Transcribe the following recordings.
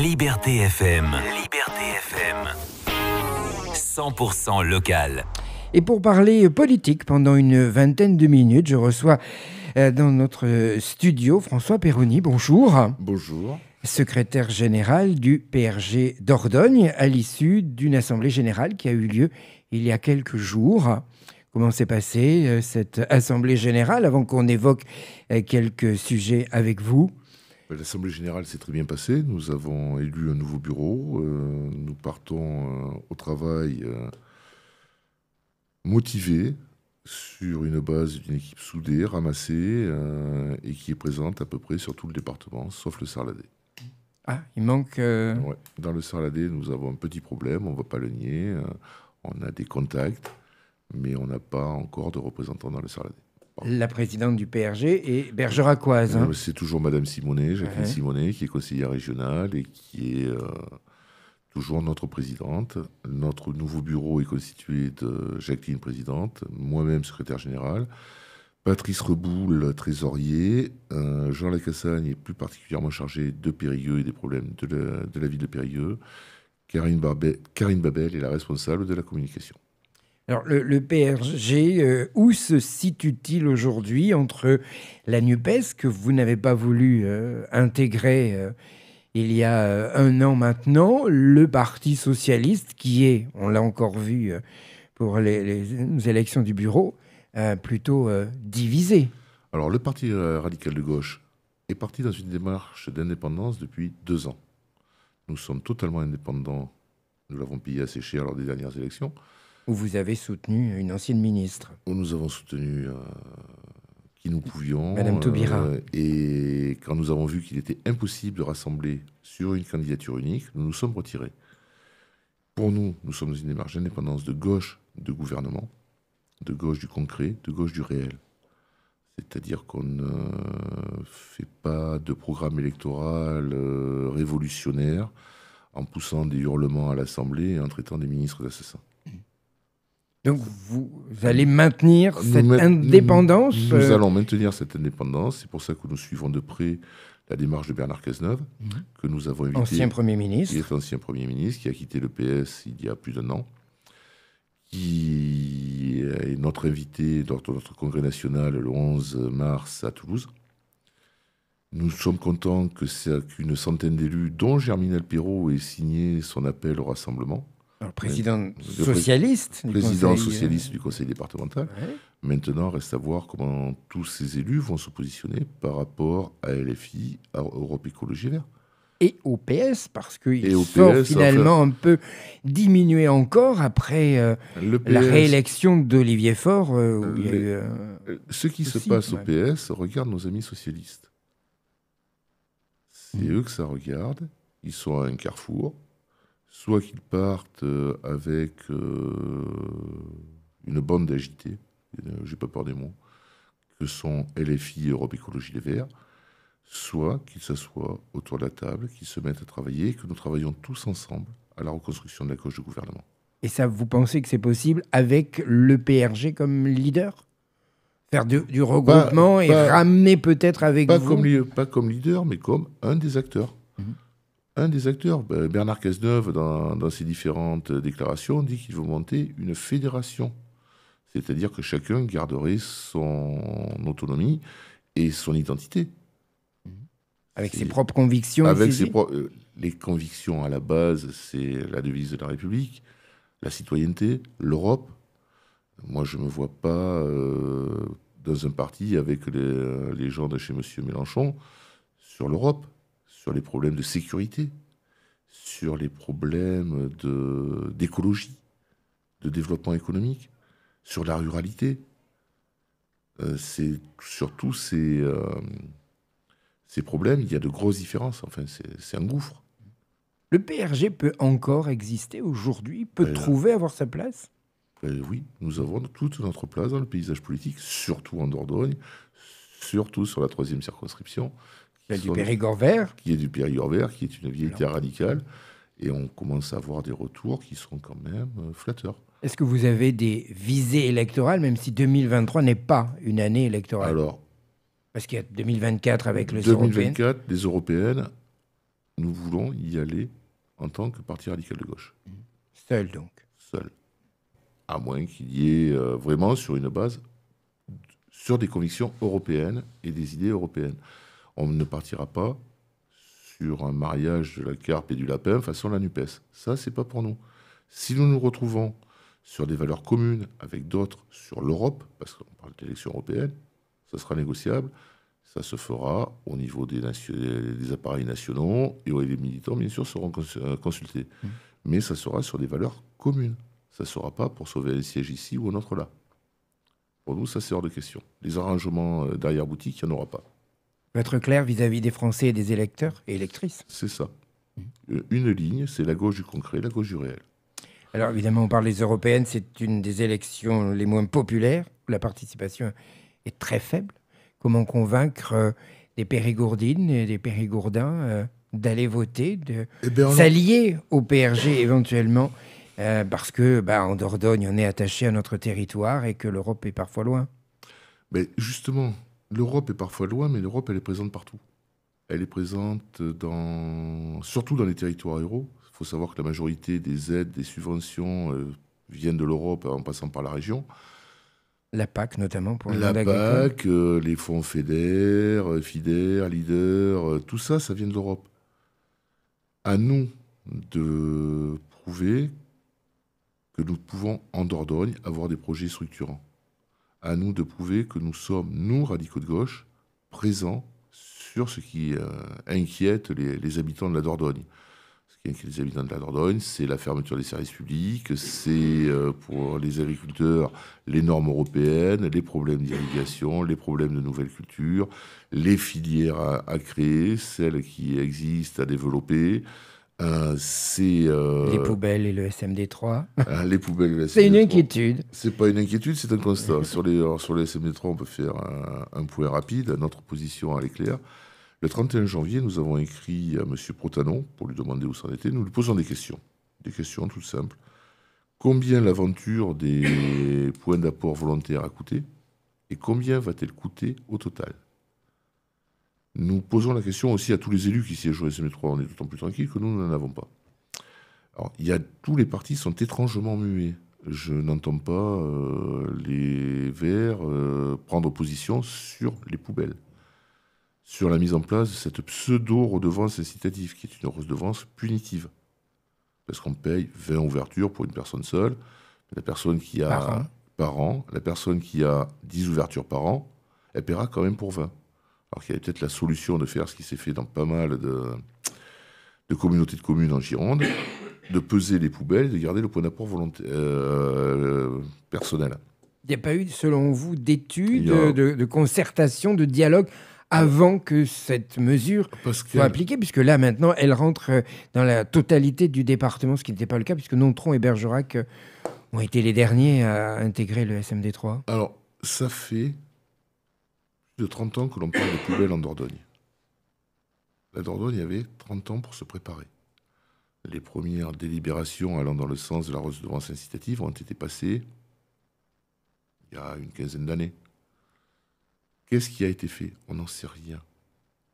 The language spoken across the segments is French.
Liberté FM. Liberté FM. 100% local. Et pour parler politique pendant une vingtaine de minutes, je reçois dans notre studio François Perroni. Bonjour. Bonjour. Secrétaire général du PRG Dordogne à l'issue d'une assemblée générale qui a eu lieu il y a quelques jours. Comment s'est passée cette assemblée générale avant qu'on évoque quelques sujets avec vous? L'assemblée générale s'est très bien passée. Nous avons élu un nouveau bureau. Nous partons au travail motivés sur une base d'une équipe soudée, ramassée et qui est présente à peu près sur tout le département, sauf le Sarladais. Ah, il manque... Ouais. Dans le Sarladais, nous avons un petit problème, on ne va pas le nier. On a des contacts, mais on n'a pas encore de représentants dans le Sarladais. La présidente du PRG est bergeracoise. C'est toujours Madame Simonet, Jacqueline Simonet, qui est conseillère régionale et qui est toujours notre présidente. Notre nouveau bureau est constitué de Jacqueline, présidente, moi-même, secrétaire général, Patrice Reboul, trésorier, Jean Lacassagne est plus particulièrement chargé de Périgueux et des problèmes de la ville de Périgueux. Karine Babel est la responsable de la communication. Alors, le PRG, où se situe-t-il aujourd'hui entre la NUPES, que vous n'avez pas voulu intégrer il y a un an maintenant, le Parti socialiste, qui est, on l'a encore vu pour les élections du bureau, plutôt divisé? Alors, le Parti radical de gauche est parti dans une démarche d'indépendance depuis 2 ans. Nous sommes totalement indépendants. Nous l'avons payé assez cher lors des dernières élections. Où vous avez soutenu une ancienne ministre. Où nous avons soutenu qui nous pouvions. Madame Taubira. Et quand nous avons vu qu'il était impossible de rassembler sur une candidature unique, nous nous sommes retirés. Pour nous, nous sommes dans une démarche d'indépendance de gauche de gouvernement, de gauche du concret, de gauche du réel. C'est-à-dire qu'on ne fait pas de programme électoral révolutionnaire en poussant des hurlements à l'Assemblée et en traitant des ministres d'assassins. Donc vous allez maintenir cette indépendance Nous allons maintenir cette indépendance. C'est pour ça que nous suivons de près la démarche de Bernard Cazeneuve, que nous avons invité. Ancien Premier ministre. Qui est ancien Premier ministre, qui a quitté le PS il y a plus d'1 an, qui est notre invité lors de notre congrès national le 11 mars à Toulouse. Nous sommes contents qu'une centaine d'élus, dont Germinal Perrault, ait signé son appel au rassemblement. Alors, président socialiste du conseil départemental. Ouais. Maintenant, reste à voir comment tous ces élus vont se positionner par rapport à LFI, à Europe Écologie Vert. Et au PS, parce qu'il sort finalement un peu diminué encore après la réélection d'Olivier Faure. Ce qui se passe au PS regarde nos amis socialistes. C'est eux que ça regarde. Ils sont à un carrefour. Soit qu'ils partent avec une bande d'agités, j'ai pas peur des mots, que sont LFI et Europe Écologie Les Verts, soit qu'ils s'assoient autour de la table, qu'ils se mettent à travailler, et que nous travaillons tous ensemble à la reconstruction de la gauche du gouvernement. Et ça, vous pensez que c'est possible avec le PRG comme leader? Faire du regroupement et ramener peut-être avec vous pas comme leader, mais comme un des acteurs. Un des acteurs, Bernard Cazeneuve, dans ses différentes déclarations, dit qu'il veut monter une fédération. C'est-à-dire que chacun garderait son autonomie et son identité. Avec ses propres convictions. Les convictions, à la base, c'est la devise de la République, la citoyenneté, l'Europe. Moi, je ne me vois pas dans un parti avec les gens de chez M. Mélenchon sur l'Europe, sur les problèmes de sécurité, sur les problèmes d'écologie, de développement économique, sur la ruralité. C'est surtout ces problèmes, il y a de grosses différences. Enfin, c'est un gouffre. Le PRG peut encore exister aujourd'hui, peut avoir sa place? Oui, nous avons toute notre place dans le paysage politique, surtout en Dordogne, surtout sur la 3e circonscription. Qui est du Périgord vert. Qui est du Périgord vert, qui est une vieille terre radicale. Et on commence à avoir des retours qui sont quand même flatteurs. Est-ce que vous avez des visées électorales, même si 2023 n'est pas une année électorale? Alors, parce qu'il y a 2024 avec les européennes. 2024, les européennes, nous voulons y aller en tant que parti radical de gauche. Seul, donc. Seul. À moins qu'il y ait vraiment sur une base, sur des convictions européennes et des idées européennes. On ne partira pas sur un mariage de la carpe et du lapin façon la NUPES. Ça, c'est pas pour nous. Si nous nous retrouvons sur des valeurs communes avec d'autres sur l'Europe, parce qu'on parle d'élections européennes, ça sera négociable. Ça se fera au niveau des appareils nationaux et les militants, bien sûr, seront consultés. Mais ça sera sur des valeurs communes. Ça ne sera pas pour sauver un siège ici ou un autre là. Pour nous, ça, c'est hors de question. Les arrangements d'arrière-boutique, il n'y en aura pas. Pour être clair vis-à-vis des Français et des électeurs et électrices. C'est ça. Une ligne, c'est la gauche du concret, la gauche du réel. Alors évidemment, on parle des européennes, c'est une des élections les moins populaires, où la participation est très faible. Comment convaincre des Périgourdines et des Périgourdins d'aller voter, de s'allier au PRG éventuellement, parce que en Dordogne, on est attaché à notre territoire et que l'Europe est parfois loin. Mais justement, l'Europe est parfois loin, mais l'Europe, elle est présente partout. Elle est présente surtout dans les territoires ruraux. Il faut savoir que la majorité des aides, des subventions viennent de l'Europe en passant par la région. La PAC notamment pour la PAC, les fonds FEDER, Leader, tout ça, ça vient de l'Europe. À nous de prouver que nous pouvons, en Dordogne, avoir des projets structurants. À nous de prouver que nous sommes, nous, radicaux de gauche, présents sur ce qui inquiète les habitants de la Dordogne. Ce qui inquiète les habitants de la Dordogne, c'est la fermeture des services publics, c'est pour les agriculteurs les normes européennes, les problèmes d'irrigation, les problèmes de nouvelles cultures, les filières à créer, celles qui existent à développer. Les poubelles et le SMD3. Les poubelles et le SMD3. C'est une inquiétude. C'est pas une inquiétude, c'est un constat. Sur le SMD3, on peut faire un point rapide. Notre position, elle est claire. Le 31 janvier, nous avons écrit à M. Protanon pour lui demander où ça en était. Nous lui posons des questions toutes simples. Combien l'aventure des points d'apport volontaires a coûté et combien va-t-elle coûter au total? Nous posons la question aussi à tous les élus qui siègent au SMD3. On est d'autant plus tranquille que nous n'en avons pas. Alors, tous les partis sont étrangement muets. Je n'entends pas les Verts prendre position sur les poubelles, sur la mise en place de cette pseudo-redevance incitative, qui est une redevance punitive. Parce qu'on paye 20 ouvertures pour une personne seule. La personne qui a par an, la personne qui a 10 ouvertures par an, elle paiera quand même pour 20. Alors qu'il y a peut-être la solution de faire ce qui s'est fait dans pas mal de communautés de communes en Gironde, de peser les poubelles et de garder le point d'apport personnel. Il n'y a pas eu, selon vous, d'études, de concertation, de dialogue avant que cette mesure soit appliquée, puisque là, maintenant, elle rentre dans la totalité du département, ce qui n'était pas le cas, puisque Nontron et Bergerac ont été les derniers à intégrer le SMD3. Alors, ça fait plus de 30 ans que l'on parle de poubelles en Dordogne. La Dordogne avait 30 ans pour se préparer. Les premières délibérations allant dans le sens de la redevance incitative ont été passées il y a une quinzaine d'années. Qu'est-ce qui a été fait? On n'en sait rien.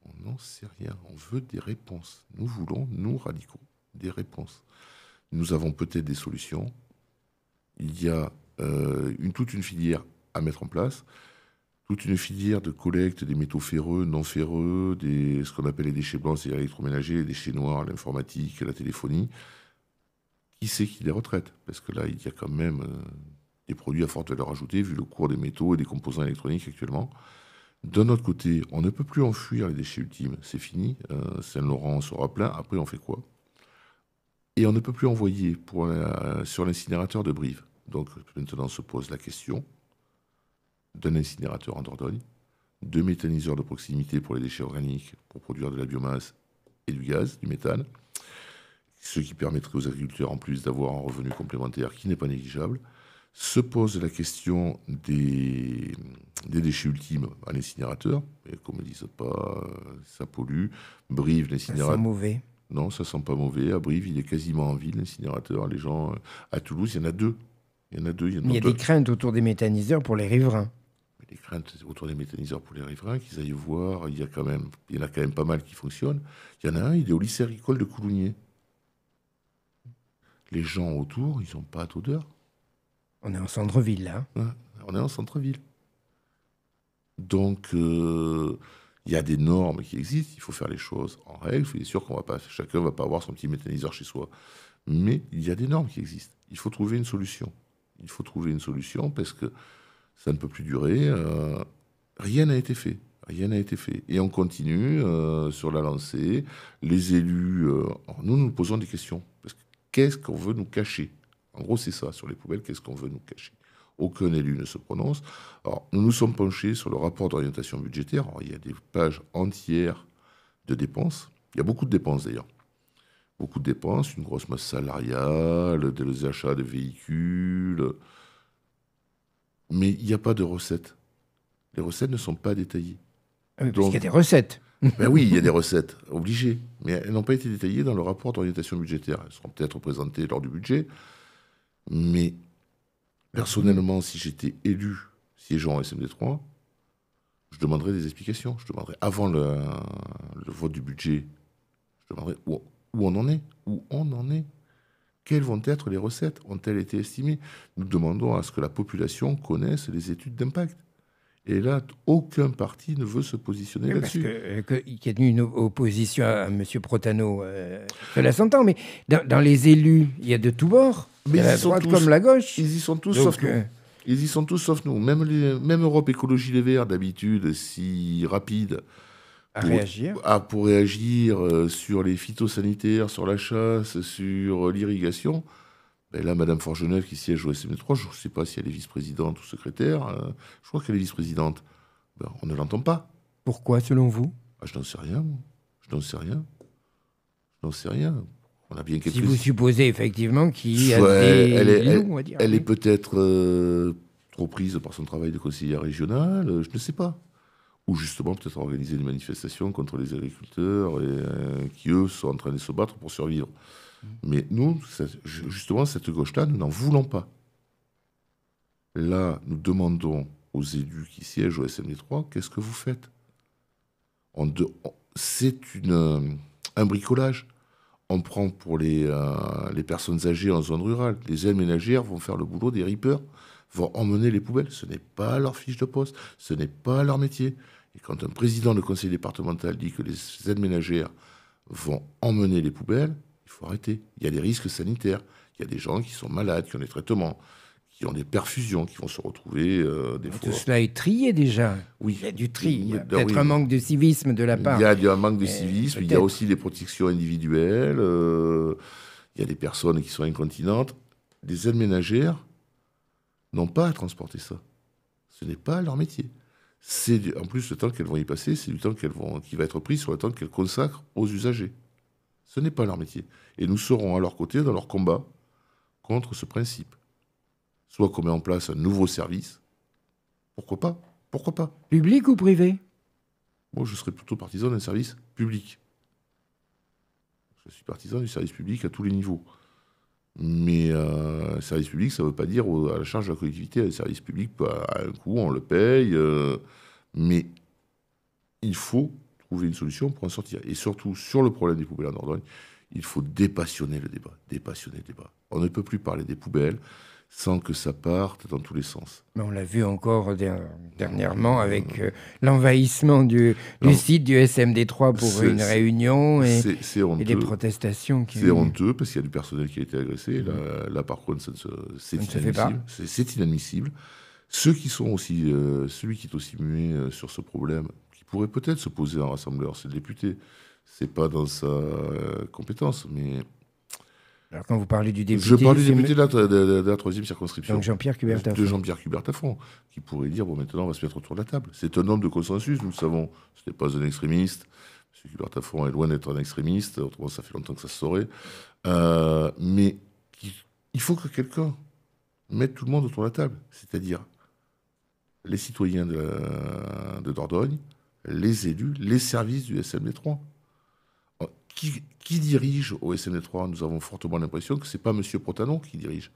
On n'en sait rien. On veut des réponses. Nous voulons, nous, radicaux, des réponses. Nous avons peut-être des solutions. Il y a toute une filière à mettre en place, toute une filière de collecte des métaux ferreux, non ferreux, ce qu'on appelle les déchets blancs, c'est-à-dire l'électroménager, les déchets noirs, l'informatique, la téléphonie. Qui c'est qui les retraite? Parce que là, il y a quand même des produits à forte valeur ajoutée, vu le cours des métaux et des composants électroniques actuellement. D'un autre côté, on ne peut plus enfuir les déchets ultimes. C'est fini. Saint-Laurent sera plein. Après, on fait quoi? Et on ne peut plus envoyer sur l'incinérateur de Brive. Donc, maintenant se pose la question d'un incinérateur en Dordogne, de méthaniseurs de proximité pour les déchets organiques, pour produire de la biomasse et du gaz, du méthane, ce qui permettrait aux agriculteurs, en plus, d'avoir un revenu complémentaire qui n'est pas négligeable. Se pose la question des déchets ultimes à l'incinérateur. Et comme ils ne disent pas, ça pollue. Brive, l'incinérateur... Ça sent mauvais. Non, ça sent pas mauvais. À Brive, il est quasiment en ville, l'incinérateur. Les gens... À Toulouse, il y en a deux. Il y a des craintes autour des méthaniseurs pour les riverains. les craintes autour des méthaniseurs pour les riverains, qu'ils aillent voir. Il y en a quand même pas mal qui fonctionnent. Il y en a un, il est au lycée agricole de Coulounier. Les gens autour, ils n'ont pas d'odeur. On est en centre-ville, là. Ouais, on est en centre-ville. Donc, il y a des normes qui existent. Il faut faire les choses en règle. Il est sûr chacun ne va pas avoir son petit méthaniseur chez soi. Mais il y a des normes qui existent. Il faut trouver une solution. Il faut trouver une solution parce que ça ne peut plus durer. Rien n'a été fait. Rien n'a été fait. Et on continue sur la lancée. Les élus, nous posons des questions. Parce que qu'est-ce qu'on veut nous cacher? En gros, c'est ça, sur les poubelles, qu'est-ce qu'on veut nous cacher? Aucun élu ne se prononce. Alors, nous nous sommes penchés sur le rapport d'orientation budgétaire. Alors, il y a des pages entières de dépenses. Il y a beaucoup de dépenses, d'ailleurs. Beaucoup de dépenses, une grosse masse salariale, des achats de véhicules. Mais il n'y a pas de recettes. Les recettes ne sont pas détaillées. Ah oui, parce qu'il y a des recettes. Ben oui, il y a des recettes, obligées. Mais elles n'ont pas été détaillées dans le rapport d'orientation budgétaire. Elles seront peut-être présentées lors du budget. Mais personnellement, si j'étais élu siégeant en SMD3, je demanderais des explications. Je demanderais, avant le vote du budget, je demanderais où on en est. Où on en est. Quelles vont être les recettes? Ont-elles été estimées? Nous demandons à ce que la population connaisse les études d'impact. Et là, aucun parti ne veut se positionner là-dessus. Parce qu'il y a une opposition à M. Protano, cela s'entend, mais dans les élus, il y a de tous bords. Mais la droite comme la gauche. Ils y sont tous Donc, sauf nous. Ils y sont tous sauf nous. Même Europe Écologie Les Verts, d'habitude, si rapide pour réagir sur les phytosanitaires, sur la chasse, sur l'irrigation. Ben là, Mme Forgeneuve, qui siège au SMD3, je ne sais pas si elle est vice-présidente ou secrétaire. Je crois qu'elle est vice-présidente. Ben, on ne l'entend pas. Pourquoi, selon vous? Je n'en sais rien. Je n'en sais rien. On a bien quelques... Si vous supposez effectivement qu'il y a des loups, on va dire. Elle est peut-être trop prise par son travail de conseillère régionale, je ne sais pas. Ou justement peut-être organiser des manifestations contre les agriculteurs qui, eux, sont en train de se battre pour survivre. Mais nous, justement, cette gauche-là, nous n'en voulons pas. Là, nous demandons aux élus qui siègent au SMD3, qu'est-ce que vous faites? C'est un bricolage. On prend pour les personnes âgées en zone rurale. Les aides ménagères vont faire le boulot des rippers, vont emmener les poubelles. Ce n'est pas leur fiche de poste, ce n'est pas leur métier. Et quand un président de conseil départemental dit que les aides ménagères vont emmener les poubelles, il faut arrêter. Il y a des risques sanitaires. Il y a des gens qui sont malades, qui ont des traitements, qui ont des perfusions, qui vont se retrouver des fois. Tout cela est trié déjà. Oui. Il y a du tri. Il y a peut-être un manque de civisme de la part. Il y a un manque de civisme. Il y a aussi des protections individuelles. Il y a des personnes qui sont incontinentes. Les aides ménagères n'ont pas à transporter ça. Ce n'est pas leur métier. En plus, le temps qu'elles vont y passer, c'est du temps qui va être pris sur le temps qu'elles consacrent aux usagers. Ce n'est pas leur métier. Et nous serons à leur côté dans leur combat contre ce principe. Soit qu'on met en place un nouveau service. Pourquoi pas? Pourquoi pas? Public ou privé? Moi, je serais plutôt partisan d'un service public. Je suis partisan du service public à tous les niveaux. Mais service public, ça ne veut pas dire à la charge de la collectivité. Le service public, à un coût, on le paye. Mais il faut trouver une solution pour en sortir. Et surtout, sur le problème des poubelles en Dordogne, il faut dépassionner le débat. Dépassionner le débat. On ne peut plus parler des poubelles sans que ça parte dans tous les sens. Mais on l'a vu encore dernièrement avec l'envahissement du site du SMD3 pour une réunion et des protestations. C'est honteux parce qu'il y a du personnel qui a été agressé. Là par contre, c'est inadmissible. C'est inadmissible. Celui qui est aussi muet sur ce problème, qui pourrait peut-être se poser en rassembleur, c'est le député. C'est pas dans sa compétence, mais... Alors, quand vous parlez du député... Je parle du député de la 3e circonscription. Donc Jean-Pierre Cubert-Tafon. De Jean-Pierre Cubert-Tafon, qui pourrait dire, maintenant, on va se mettre autour de la table. C'est un homme de consensus, nous le savons. Ce n'est pas un extrémiste. M. Cubert-Tafon est loin d'être un extrémiste. Autrement, ça fait longtemps que ça se saurait. Mais il faut que quelqu'un mette tout le monde autour de la table. C'est-à-dire les citoyens de Dordogne, les élus, les services du SMD3. Qui dirige au SMD3? Nous avons fortement l'impression que ce n'est pas M. Protano qui dirige.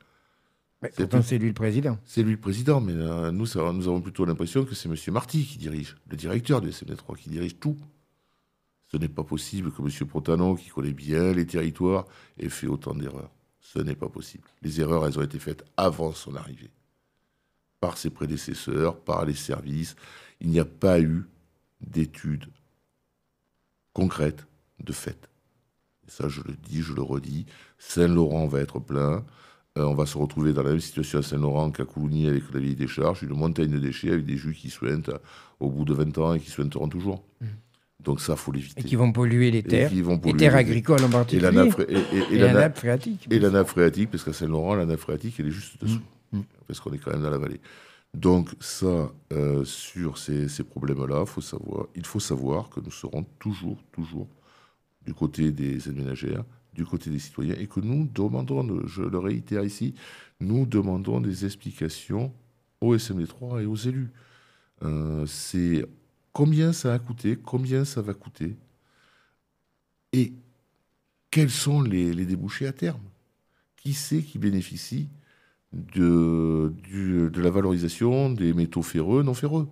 Pourtant, c'est lui le président. C'est lui le président, mais nous avons plutôt l'impression que c'est M. Marty qui dirige, le directeur du SMD3, qui dirige tout. Ce n'est pas possible que M. Protano, qui connaît bien les territoires, ait fait autant d'erreurs. Ce n'est pas possible. Les erreurs, elles ont été faites avant son arrivée. Par ses prédécesseurs, par les services. Il n'y a pas eu d'études concrètes de fait. Et ça, je le dis, je le redis. Saint-Laurent va être plein. On va se retrouver dans la même situation à Saint-Laurent qu'à Coulommiers avec la vieille décharge, une montagne de déchets avec des jus qui suintent au bout de 20 ans et qui suinteront toujours. Donc ça, il faut l'éviter. Et qui vont polluer les terres, les terres agricoles en particulier, et la nappe phréatique. Et la nappe phréatique, parce qu'à Saint-Laurent, la nappe phréatique, elle est juste dessous, parce qu'on est quand même dans la vallée. Donc ça, sur ces problèmes-là, il faut savoir que nous serons toujours du côté des aménageurs, du côté des citoyens, et que nous demandons, je le réitère ici, nous demandons des explications au SMD3 et aux élus. C'est combien ça a coûté, combien ça va coûter, et quels sont les débouchés à terme. Qui c'est qui bénéficie de la valorisation des métaux ferreux, non ferreux.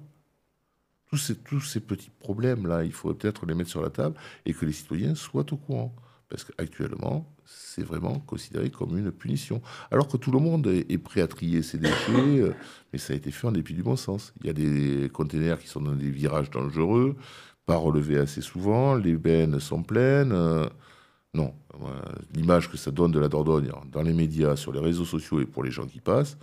Tous ces petits problèmes-là, il faut peut-être les mettre sur la table et que les citoyens soient au courant. Parce qu'actuellement, c'est vraiment considéré comme une punition. Alors que tout le monde est prêt à trier ses déchets, mais ça a été fait en dépit du bon sens. Il y a des containers qui sont dans des virages dangereux, pas relevés assez souvent, les bennes sont pleines. Non, l'image que ça donne de la Dordogne dans les médias, sur les réseaux sociaux et pour les gens qui passent,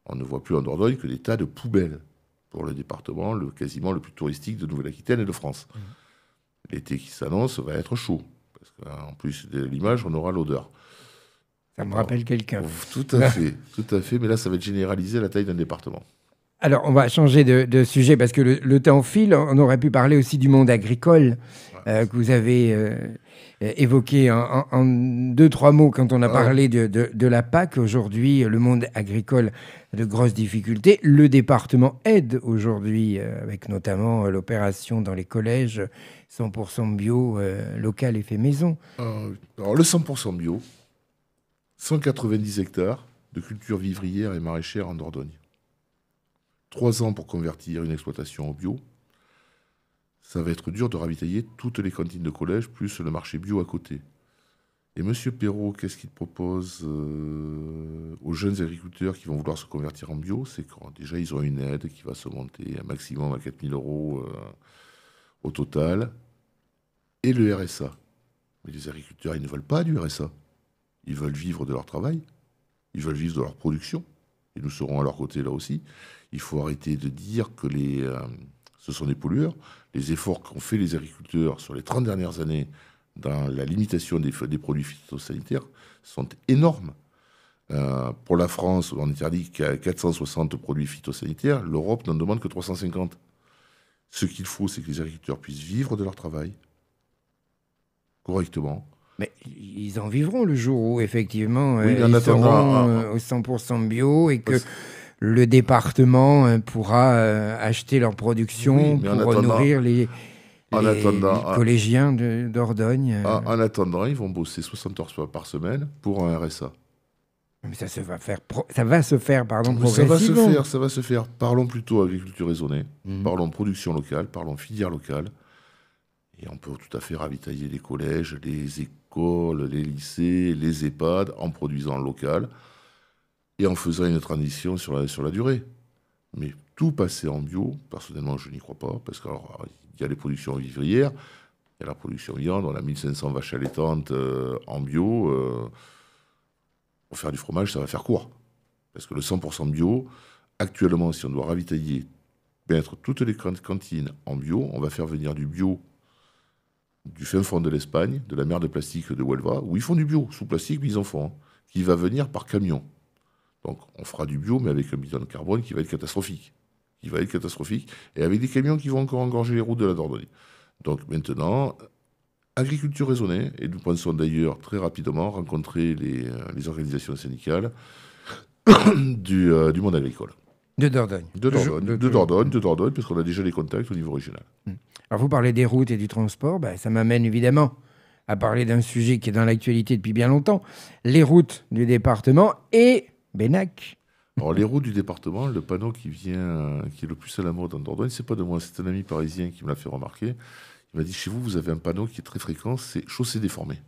on ne voit plus en Dordogne que des tas de poubelles pour le département quasiment le plus touristique de Nouvelle-Aquitaine et de France. L'été qui s'annonce va être chaud, parce qu'en plus de l'image, on aura l'odeur. Ça me rappelle quelqu'un. Tout à fait, mais là, ça va être généralisé à la taille d'un département. Alors, on va changer de sujet, parce que le temps file. On aurait pu parler aussi du monde agricole, que vous avez évoqué en 2-3 mots quand on a parlé de la PAC. Aujourd'hui, le monde agricole a de grosses difficultés. Le département aide aujourd'hui, avec notamment l'opération dans les collèges 100% bio, local et fait maison. Alors, le 100% bio, 190 hectares de culture vivrière et maraîchère en Dordogne. 3 ans pour convertir une exploitation au bio. Ça va être dur de ravitailler toutes les cantines de collège, plus le marché bio à côté. Et M. Perrault, qu'est-ce qu'il propose aux jeunes agriculteurs qui vont vouloir se convertir en bio? C'est que déjà, ils ont une aide qui va se monter un maximum à 4 000 € au total. Et le RSA. Mais les agriculteurs, ils ne veulent pas du RSA. Ils veulent vivre de leur travail. Ils veulent vivre de leur production. Et nous serons à leur côté là aussi. Il faut arrêter de dire que ce sont des pollueurs. Les efforts qu'ont fait les agriculteurs sur les 30 dernières années dans la limitation des produits phytosanitaires sont énormes. Pour la France, on interdit qu'à 460 produits phytosanitaires. L'Europe n'en demande que 350. Ce qu'il faut, c'est que les agriculteurs puissent vivre de leur travail correctement. Mais ils en vivront le jour où, effectivement, ils seront au 100% bio et que le département pourra acheter leur production pour nourrir les collégiens de Dordogne. En attendant, ils vont bosser 60 heures par semaine pour un RSA. Mais ça va se faire progressivement. Ça va se faire. Parlons plutôt agriculture raisonnée, parlons production locale, parlons filière locale. Et on peut tout à fait ravitailler les collèges, les écoles, les lycées, les EHPAD en produisant local et en faisant une transition sur la durée. Mais tout passer en bio, personnellement, je n'y crois pas, parce qu'il y a les productions vivrières, il y a la production viande, on a 1500 vaches allaitantes en bio. Pour faire du fromage, ça va faire court. Parce que le 100% bio, actuellement, si on doit ravitailler, mettre toutes les cantines en bio, on va faire venir du bio du fin fond de l'Espagne, de la mer de plastique de Huelva, où ils font du bio, sous plastique, mais ils en font, qui va venir par camion. Donc on fera du bio, mais avec un bilan de carbone qui va être catastrophique. Et avec des camions qui vont encore engorger les routes de la Dordogne. Donc maintenant, agriculture raisonnée, et nous pensons d'ailleurs très rapidement rencontrer les organisations syndicales du monde agricole. De Dordogne. De Dordogne, parce qu'on a déjà les contacts au niveau régional. Alors, vous parlez des routes et du transport, ça m'amène évidemment à parler d'un sujet qui est dans l'actualité depuis bien longtemps, les routes du département et Benac. Alors, les routes du département, le panneau qui est le plus à la mode en Dordogne, c'est pas de moi, c'est un ami parisien qui me l'a fait remarquer. Il m'a dit, chez vous, vous avez un panneau qui est très fréquent, c'est chaussée déformée.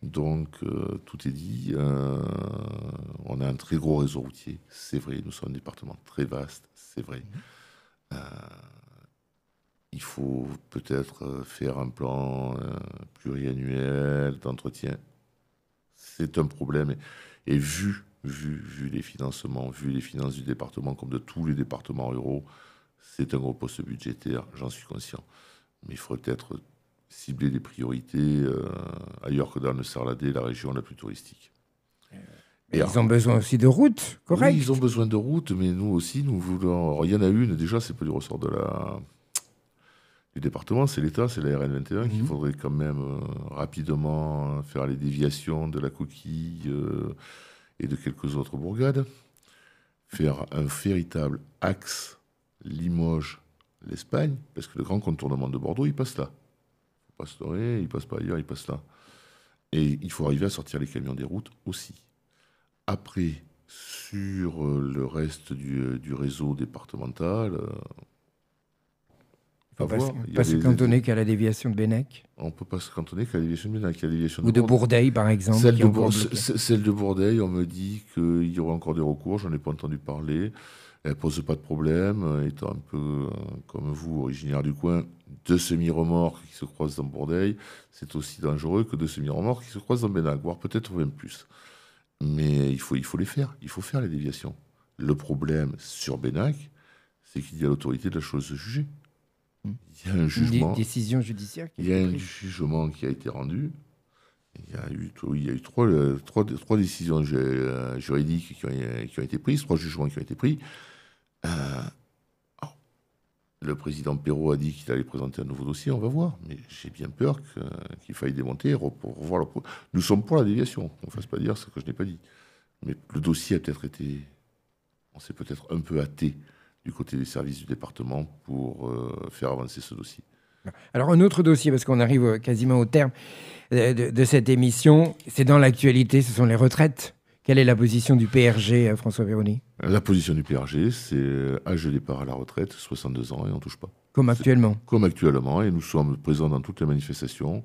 Donc, tout est dit. On a un très gros réseau routier, c'est vrai. Nous sommes un département très vaste, c'est vrai. Il faut peut-être faire un plan pluriannuel d'entretien. C'est un problème. Et vu les financements, vu les finances du département, comme de tous les départements ruraux, c'est un gros poste budgétaire, j'en suis conscient. Mais il faudrait peut-être cibler des priorités ailleurs que dans le Sarladais, la région la plus touristique. Ils ont besoin aussi de routes, correct? Oui, ils ont besoin de routes, mais nous aussi, nous voulons... Alors, il y en a une, déjà, c'est pas du ressort du département, c'est l'État, c'est la RN21, qu'il faudrait quand même rapidement faire les déviations de la Coquille et de quelques autres bourgades. Faire un véritable axe Limoges-l'Espagne, parce que le grand contournement de Bordeaux, il passe là. Il passe là, il passe pas ailleurs, il passe là. Et il faut arriver à sortir les camions des routes aussi. Après, sur le reste du réseau départemental, il ne faut pas se cantonner qu'à la déviation de Bennec. On ne peut pas se cantonner qu'à la déviation de Bennec. Ou de Bourdeil, par exemple. Celle de Bourdeil, on me dit qu'il y aura encore des recours, j'en ai pas entendu parler. Elle ne pose pas de problème, étant un peu comme vous, originaire du coin, deux semi-remorques qui se croisent dans Bourdeil, c'est aussi dangereux que deux semi-remorques qui se croisent dans Bennec, voire peut-être même plus. Mais il faut les faire, il faut faire les déviations. Le problème sur Bennec, c'est qu'il y a l'autorité de la chose jugée. Il y a un jugement. Une décision judiciaire. Il y a un jugement qui a été rendu. Il y a eu trois décisions juridiques qui ont été prises, trois jugements qui ont été pris. Le président Perrault a dit qu'il allait présenter un nouveau dossier, on va voir. Mais j'ai bien peur qu'il faille démonter pour revoir le... Nous sommes pour la déviation, on ne fasse pas dire ce que je n'ai pas dit. Mais le dossier a peut-être été... On s'est peut-être un peu hâté du côté des services du département pour faire avancer ce dossier. Alors, un autre dossier, parce qu'on arrive quasiment au terme de cette émission, c'est dans l'actualité, ce sont les retraites. Quelle est la position du PRG, François Perroni? La position du PRG, c'est âge de départ à la retraite, 62 ans, et on ne touche pas. Comme actuellement? Comme actuellement, et nous sommes présents dans toutes les manifestations,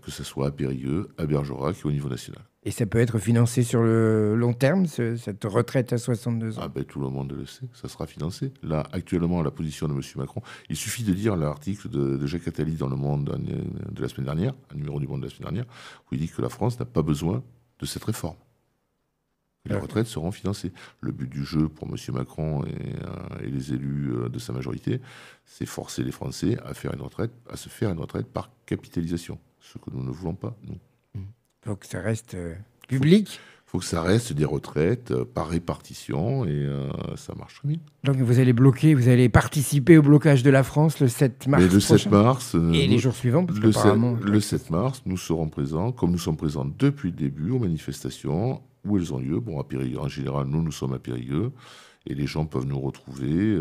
que ce soit à Périgueux, à Bergerac et au niveau national. Et ça peut être financé sur le long terme, cette retraite à 62 ans? Ah ben, tout le monde le sait, ça sera financé. Là, actuellement, la position de M. Macron, il suffit de lire l'article de Jacques Attali dans Le Monde de la semaine dernière, un numéro du Monde de la semaine dernière, où il dit que la France n'a pas besoin de cette réforme. Les retraites seront financées. Le but du jeu pour M. Macron et les élus de sa majorité, c'est forcer les Français à se faire une retraite par capitalisation. Ce que nous ne voulons pas, nous. Il faut que ça reste public. Il faut que ça reste des retraites par répartition et ça marche très bien. Donc vous allez participer au blocage de la France le 7 mars. Mais le 7 mars. Et les jours suivants, parce le 7 mars, nous serons présents, comme nous sommes présents depuis le début, aux manifestations où elles ont lieu. Bon, à Périgueux, en général, nous sommes à Périgueux. Et les gens peuvent nous retrouver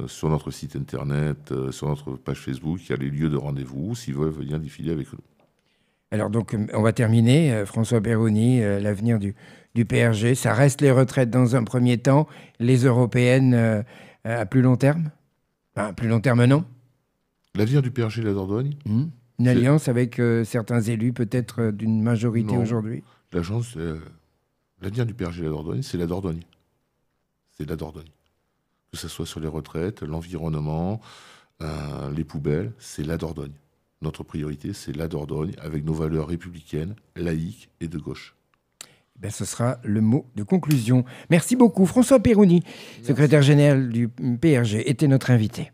sur notre site internet, sur notre page Facebook. Il y a les lieux de rendez-vous s'ils veulent venir défiler avec nous. Alors donc, on va terminer. François Perroni, l'avenir du PRG, ça reste les retraites dans un premier temps, les européennes à plus long terme? Enfin, à plus long terme, non? L'avenir du PRG de la Dordogne Une alliance avec certains élus, peut-être d'une majorité aujourd'hui? L'avenir du PRG de la Dordogne, c'est la Dordogne. C'est la Dordogne. Que ce soit sur les retraites, l'environnement, les poubelles, c'est la Dordogne. Notre priorité, c'est la Dordogne, avec nos valeurs républicaines, laïques et de gauche. Ce sera le mot de conclusion. Merci beaucoup. François Perroni, secrétaire général du PRG, était notre invité.